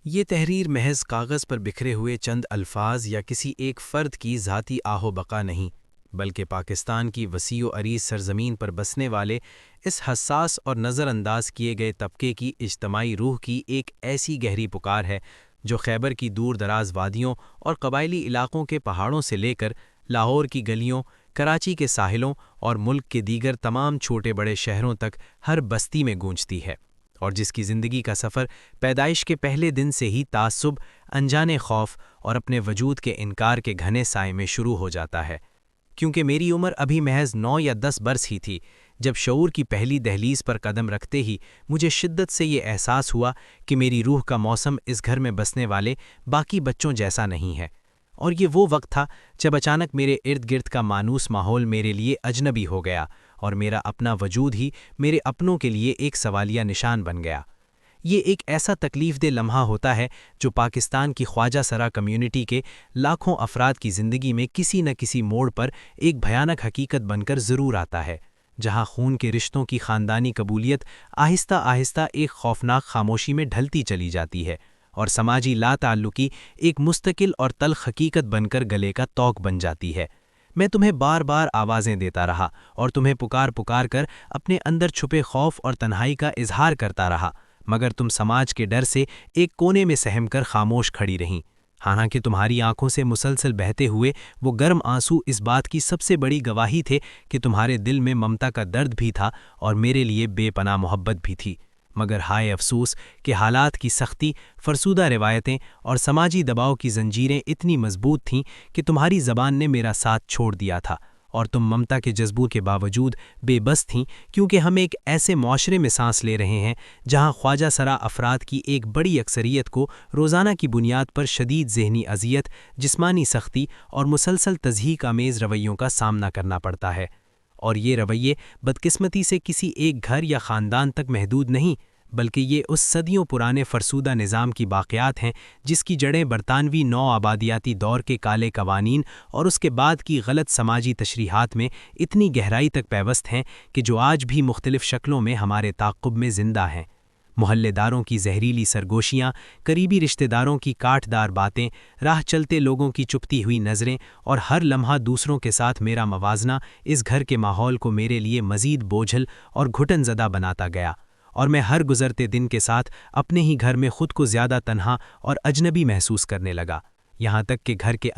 یہ تحریر محض کاغذ پر بکھرے ہوئے چند الفاظ یا کسی ایک فرد کی ذاتی آہ و بقا نہیں، بلکہ پاکستان کی وسیع و عریض سرزمین پر بسنے والے اس حساس اور نظر انداز کیے گئے طبقے کی اجتماعی روح کی ایک ایسی گہری پکار ہے جو خیبر کی دور دراز وادیوں اور قبائلی علاقوں کے پہاڑوں سے لے کر لاہور کی گلیوں، کراچی کے ساحلوں اور ملک کے دیگر تمام چھوٹے بڑے شہروں تک ہر بستی میں گونجتی ہے، اور جس کی زندگی کا سفر پیدائش کے پہلے دن سے ہی تعصب، انجانے خوف اور اپنے وجود کے انکار کے گھنے سائے میں شروع ہو جاتا ہے۔ کیونکہ میری عمر ابھی محض 9 یا 10 برس ہی تھی جب شعور کی پہلی دہلیز پر قدم رکھتے ہی مجھے شدت سے یہ احساس ہوا کہ میری روح کا موسم اس گھر میں بسنے والے باقی بچوں جیسا نہیں ہے، اور یہ وہ وقت تھا جب اچانک میرے ارد گرد کا مانوس ماحول میرے لیے اجنبی ہو گیا اور میرا اپنا وجود ہی میرے اپنوں کے لیے ایک سوالیہ نشان بن گیا۔ یہ ایک ایسا تکلیف دہ لمحہ ہوتا ہے جو پاکستان کی خواجہ سرا کمیونٹی کے لاکھوں افراد کی زندگی میں کسی نہ کسی موڑ پر ایک بھیانک حقیقت بن کر ضرور آتا ہے، جہاں خون کے رشتوں کی خاندانی قبولیت آہستہ آہستہ ایک خوفناک خاموشی میں ڈھلتی چلی جاتی ہے، اور سماجی لا تعلقی ایک مستقل اور تلخ حقیقت بن کر گلے کا توق بن جاتی ہے۔ میں تمہیں بار بار آوازیں دیتا رہا اور تمہیں پکار پکار کر اپنے اندر چھپے خوف اور تنہائی کا اظہار کرتا رہا، مگر تم سماج کے ڈر سے ایک کونے میں سہم کر خاموش کھڑی رہیں۔ حالانکہ تمہاری آنکھوں سے مسلسل بہتے ہوئے وہ گرم آنسو اس بات کی سب سے بڑی گواہی تھے کہ تمہارے دل میں ممتا کا درد بھی تھا اور میرے لیے بے پناہ محبت بھی تھی، مگر ہائے افسوس کہ حالات کی سختی، فرسودہ روایتیں اور سماجی دباؤ کی زنجیریں اتنی مضبوط تھیں کہ تمہاری زبان نے میرا ساتھ چھوڑ دیا تھا، اور تم ممتا کے جذبوں کے باوجود بے بس تھیں، کیونکہ ہم ایک ایسے معاشرے میں سانس لے رہے ہیں جہاں خواجہ سرا افراد کی ایک بڑی اکثریت کو روزانہ کی بنیاد پر شدید ذہنی اذیت، جسمانی سختی اور مسلسل تضحیک آمیز رویوں کا سامنا کرنا پڑتا ہے۔ اور یہ رویے بدقسمتی سے کسی ایک گھر یا خاندان تک محدود نہیں، بلکہ یہ اس صدیوں پرانے فرسودہ نظام کی باقیات ہیں جس کی جڑیں برطانوی نو آبادیاتی دور کے کالے قوانین اور اس کے بعد کی غلط سماجی تشریحات میں اتنی گہرائی تک پیوست ہیں کہ جو آج بھی مختلف شکلوں میں ہمارے تعاقب میں زندہ ہیں۔ محلے داروں کی زہریلی سرگوشیاں، قریبی رشتہ داروں کی کاٹ دار باتیں، راہ چلتے لوگوں کی چپتی ہوئی نظریں اور ہر لمحہ دوسروں کے ساتھ میرا موازنہ اس گھر کے ماحول کو میرے لیے مزید بوجھل اور گھٹن زدہ بناتا گیا، اور میں ہر گزرتے دن کے ساتھ اپنے ہی گھر میں خود کو زیادہ تنہا اور اجنبی محسوس کرنے لگا، یہاں تک کہ گھر کے